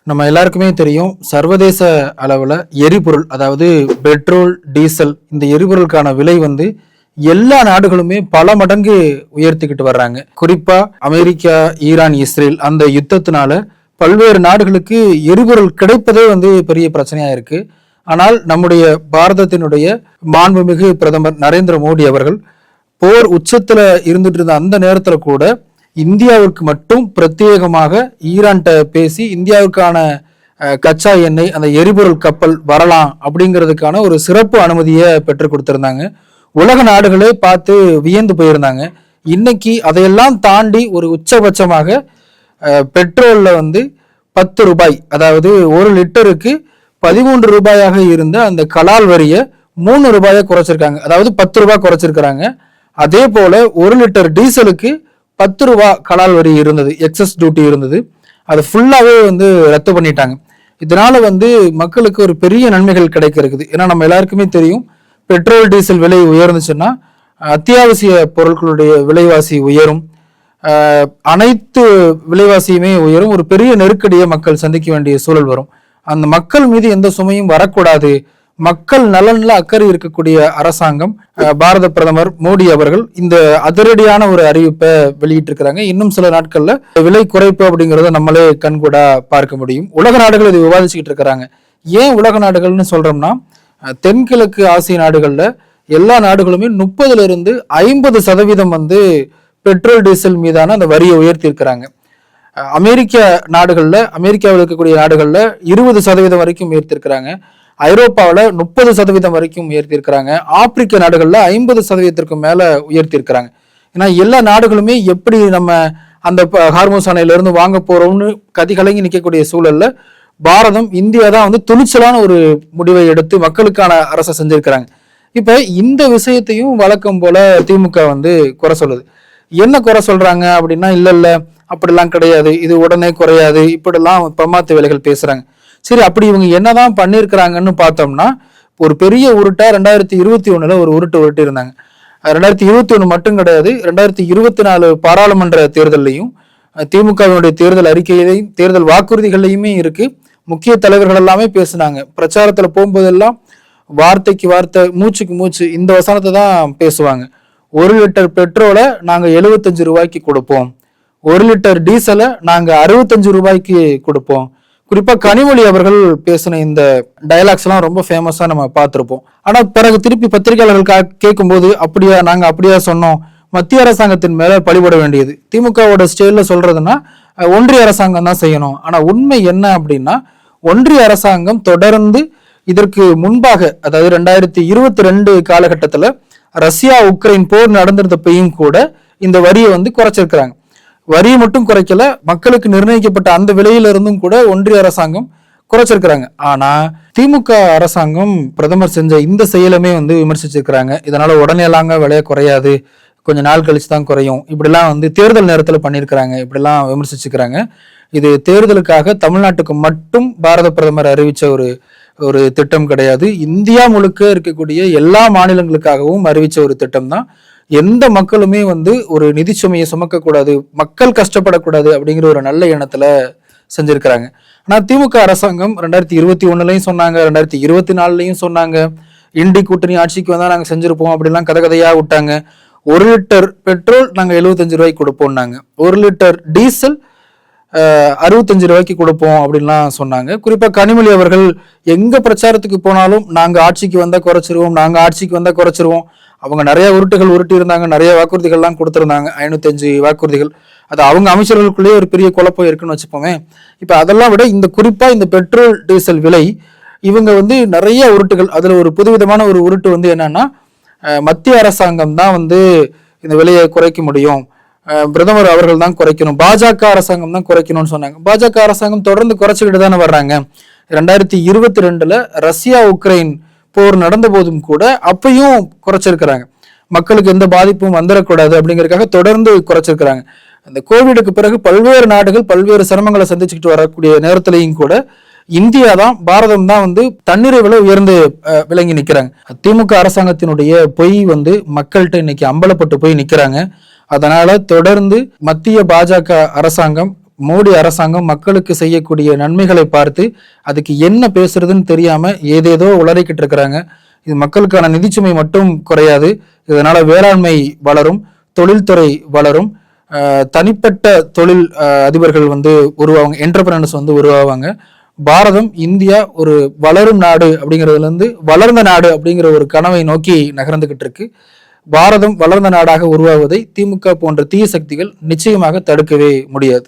நம்ம எல்லாருக்குமே தெரியும், சர்வதேச அளவில் எரிபொருள், அதாவது பெட்ரோல், டீசல், இந்த எரிபொருளுக்கான விலை வந்து எல்லா நாடுகளுமே பல மடங்கு உயர்த்திக்கிட்டு வர்றாங்க. குறிப்பா அமெரிக்கா, ஈரான், இஸ்ரேல் அந்த யுத்தத்தினால பல்வேறு நாடுகளுக்கு எரிபொருள் கிடைப்பதே வந்து பெரிய பிரச்சனையா இருக்கு. ஆனால் நம்முடைய பாரதத்தினுடைய மாண்புமிகு பிரதமர் நரேந்திர மோடி அவர்கள் போர் உச்சத்துல இருந்துட்டு இருந்த அந்த நேரத்துல கூட இந்தியாவிற்கு மட்டும் பிரத்யேகமாக ஈரான்கிட்ட பேசி இந்தியாவுக்கான கச்சா எண்ணெய், அந்த எரிபொருள் கப்பல் வரலாம் அப்படிங்கிறதுக்கான ஒரு சிறப்பு அனுமதியை பெற்றுக் கொடுத்திருந்தாங்க. உலக நாடுகளே பார்த்து வியந்து போயிருந்தாங்க. இன்னைக்கு அதையெல்லாம் தாண்டி ஒரு உச்சபட்சமாக பெட்ரோல்ல வந்து 10 ரூபாய், அதாவது 1 லிட்டருக்கு 13 ரூபாயாக இருந்த அந்த கலால் வரியை 3 ரூபாயை குறைச்சிருக்காங்க. அதாவது 10 ரூபாய் குறைச்சிருக்கிறாங்க. அதே போல 1 லிட்டர் டீசலுக்கு 10 ரூபாய் கலால் வரி இருந்தது, எக்ஸஸ் டியூட்டி இருந்தது. அது ஃபுல்லாவே வந்து ரத்து பண்ணிட்டாங்க. இதனால வந்து மக்களுக்கு ஒரு பெரிய நன்மைகள் கிடைக்க இருக்குது. ஏன்னா நம்ம எல்லாருக்குமே தெரியும், பெட்ரோல் டீசல் விலை உயர்ந்துச்சுன்னா அத்தியாவசிய பொருட்களுடைய விலைவாசி உயரும், அனைத்து விலைவாசியுமே உயரும். ஒரு பெரிய நெருக்கடியை மக்கள் சந்திக்க வேண்டிய சூழல் வரும். அந்த மக்கள் மீது எந்த சுமையும் வரக்கூடாது, மக்கள் நலன்ல அக்கறை இருக்கக்கூடிய அரசாங்கம் பாரத பிரதமர் மோடி அவர்கள் இந்த அதிரடியான ஒரு அறிவிப்பை வெளியிட்டு இருக்கிறாங்க. இன்னும் சில நாட்கள்ல விலை குறைப்பு அப்படிங்கறத நம்மளே கண்கூடா பார்க்க முடியும். உலக நாடுகள் இதை விவாதிச்சுக்கிட்டு இருக்கிறாங்க. ஏன் உலக நாடுகள்னு சொல்றோம்னா, தென்கிழக்கு ஆசிய நாடுகள்ல எல்லா நாடுகளுமே 30% வந்து பெட்ரோல் டீசல் மீதான அந்த வரியை உயர்த்தி இருக்கிறாங்க. அமெரிக்க நாடுகள்ல, அமெரிக்காவில் இருக்கக்கூடிய நாடுகள்ல 20% வரைக்கும் உயர்த்திருக்கிறாங்க. ஐரோப்பாவில் 30% வரைக்கும் உயர்த்தியிருக்கிறாங்க. ஆப்பிரிக்க நாடுகள்ல 50% மேல உயர்த்தியிருக்கிறாங்க. ஏன்னா எல்லா நாடுகளுமே எப்படி நம்ம அந்த ஹார்மோஸ் அணையில இருந்து வாங்க போறோம்னு கதிகலங்கி நிற்கக்கூடிய சூழல்ல பாரதம், இந்தியா தான் வந்து துணிச்சலான ஒரு முடிவை எடுத்து மக்களுக்கான அரசை செஞ்சிருக்கிறாங்க. இப்ப இந்த விஷயத்தையும் வழக்கம் போல திமுக வந்து குறை சொல்லுது. என்ன குறை சொல்றாங்க அப்படின்னா, இல்ல அப்படிலாம் கிடையாது, இது உடனே குறையாது, இப்படிலாம் பிரமாத்த வேலைகள் பேசுறாங்க. சரி, அப்படி இவங்க என்னதான் பண்ணிருக்கிறாங்கன்னு பார்த்தோம்னா, ஒரு பெரிய உருட்டா 2021 ஒரு உருட்டு இருந்தாங்க. 2021 மட்டும் கிடையாது, 2024 பாராளுமன்ற தேர்தலையும் திமுகவினுடைய தேர்தல் அறிக்கையிலையும் தேர்தல் வாக்குறுதிகள்லையுமே இருக்கு. முக்கிய தலைவர்கள் எல்லாமே பேசினாங்க. பிரச்சாரத்துல போகும்போதெல்லாம் வார்த்தைக்கு வார்த்தை, மூச்சுக்கு மூச்சு இந்த வசனத்தை தான் பேசுவாங்க. 1 லிட்டர் பெட்ரோலை நாங்க 75 ரூபாய்க்கு கொடுப்போம், 1 லிட்டர் டீசலை நாங்க 65 ரூபாய்க்கு கொடுப்போம். குறிப்பா கனிமொழி அவர்கள் பேசின இந்த டயலாக்ஸ் எல்லாம் ரொம்ப ஃபேமஸா நம்ம பார்த்திருப்போம். ஆனா பிறகு திருப்பி பத்திரிகையாளர்கள் கேட்கும்போது, நாங்க அப்படியா சொன்னோம், மத்திய அரசாங்கத்தின் மேல பழிபட வேண்டியது. திமுகவோட ஸ்டைல்ல சொல்றதுன்னா ஒன்றிய அரசாங்கம் தான் செய்யணும். ஆனா உண்மை என்ன அப்படின்னா, ஒன்றிய அரசாங்கம் தொடர்ந்து இதற்கு முன்பாக, அதாவது 2022 காலகட்டத்துல ரஷ்யா உக்ரைன் போர் நடந்திருந்தப்பையும் கூட இந்த வரியை வந்து குறைச்சிருக்கிறாங்க. வரியை மட்டும் குறைக்கல, மக்களுக்கு நிர்ணயிக்கப்பட்ட அந்த விலையில இருந்தும் கூட ஒன்றிய அரசாங்கம் குறைச்சிருக்கிறாங்க. ஆனா திமுக அரசாங்கம் பிரதமர் செஞ்ச இந்த செயலுமே வந்து விமர்சிச்சிருக்கிறாங்க. இதனால உடனே எல்லாங்க விலையை குறையாது, கொஞ்ச நாள் கழிச்சு தான் குறையும், இப்படிலாம் வந்து தேர்தல் நேரத்துல பண்ணியிருக்கிறாங்க, இப்படிலாம் விமர்சிச்சுக்கிறாங்க. இது தேர்தலுக்காக தமிழ்நாட்டுக்கு மட்டும் பாரத பிரதமர் அறிவிச்ச ஒரு திட்டம் கிடையாது. இந்தியா முழுக்க இருக்கக்கூடிய எல்லா மாநிலங்களுக்காகவும் அறிவிச்ச ஒரு திட்டம் தான். எந்த மக்களுமே வந்து ஒரு நிதி சுமையை சுமக்க கூடாது, மக்கள் கஷ்டப்படக்கூடாது அப்படிங்கிற ஒரு நல்ல எண்ணத்துல செஞ்சிருக்கிறாங்க. ஆனா திமுக அரசாங்கம் 2021 சொன்னாங்க, 2024 சொன்னாங்க, இண்டி கூட்டணி ஆட்சிக்கு வந்தா நாங்க செஞ்சிருப்போம் அப்படிலாம் கதையா விட்டாங்க. 1 லிட்டர் பெட்ரோல் நாங்க 75 ரூபாய்க்கு கொடுப்போம்னாங்க, 1 லிட்டர் டீசல் 65 ரூபாய்க்கு கொடுப்போம் அப்படின்லாம் சொன்னாங்க. குறிப்பா கனிமொழி அவர்கள் எங்க பிரச்சாரத்துக்கு போனாலும் நாங்க ஆட்சிக்கு வந்தா குறைச்சிருவோம், நாங்க ஆட்சிக்கு வந்தா குறைச்சிருவோம். அவங்க நிறைய உருட்டி இருந்தாங்க, நிறைய வாக்குறுதிகள்லாம் கொடுத்திருந்தாங்க, 505 வாக்குறுதிகள். அது அவங்க அமைச்சர்களுக்குள்ளேயே ஒரு பெரிய குழப்பம் இருக்குன்னு வச்சுப்போமே. இப்ப அதெல்லாம் விட இந்த குறிப்பா இந்த பெட்ரோல் டீசல் விலை, இவங்க வந்து நிறைய உருட்டுகள். அதுல ஒரு புதுவிதமான ஒரு உருட்டு வந்து என்னன்னா, மத்திய அரசாங்கம் தான் வந்து இந்த விலையை குறைக்க முடியும், பிரதமர் அவர்கள் தான் குறைக்கணும், பாஜக அரசாங்கம் தான் குறைக்கணும்னு சொன்னாங்க. பாஜக அரசாங்கம் தொடர்ந்து குறைச்சிக்கிட்டு தானே வர்றாங்க. 2022 ரஷ்யா உக்ரைன் போர் நடந்த போதும் கூட அப்பையும் குறைச்சிருக்கிறாங்க. மக்களுக்கு எந்த பாதிப்பும் வந்துடக்கூடாது அப்படிங்கறதுக்காக தொடர்ந்து குறைச்சிருக்கிறாங்க. அந்த கோவிடுக்கு பிறகு பல்வேறு நாடுகள் பல்வேறு சிரமங்களை சந்திச்சுக்கிட்டு வரக்கூடிய நேரத்திலையும் கூட இந்தியா தான், பாரதம் தான் வந்து தண்ணீரை விலை உயர்ந்து விளங்கி நிக்கிறாங்க. திமுக அரசாங்கத்தினுடைய பொய் வந்து மக்கள்கிட்ட இன்னைக்கு அம்பலப்பட்டு போய் நிக்கிறாங்க. அதனால தொடர்ந்து மத்திய பாஜக அரசாங்கம் மோடி அரசாங்கம் மக்களுக்கு செய்யக்கூடிய நன்மைகளை பார்த்து அதுக்கு என்ன பேசுறதுன்னு தெரியாம ஏதேதோ உளறிக்கிட்டு இருக்கிறாங்க. இது மக்களுக்கான நிதிச்சுமை மட்டும் குறையாது, இதனால வேளாண்மை வளரும், தொழில்துறை வளரும், தனிப்பட்ட தொழில் அதிபர்கள் உருவாவாங்க, என்டர்பிரனர்ஸ் உருவாவாங்க. பாரதம், இந்தியா ஒரு வளரும் நாடு அப்படிங்கிறதுல இருந்து வளர்ந்த நாடு அப்படிங்கிற ஒரு கனவை நோக்கி நகர்ந்துகிட்டு இருக்கு. பாரதம் வளர்ந்த நாடாக உருவாவதை திமுக போன்ற தீய சக்திகள் நிச்சயமாக தடுக்கவே முடியாது.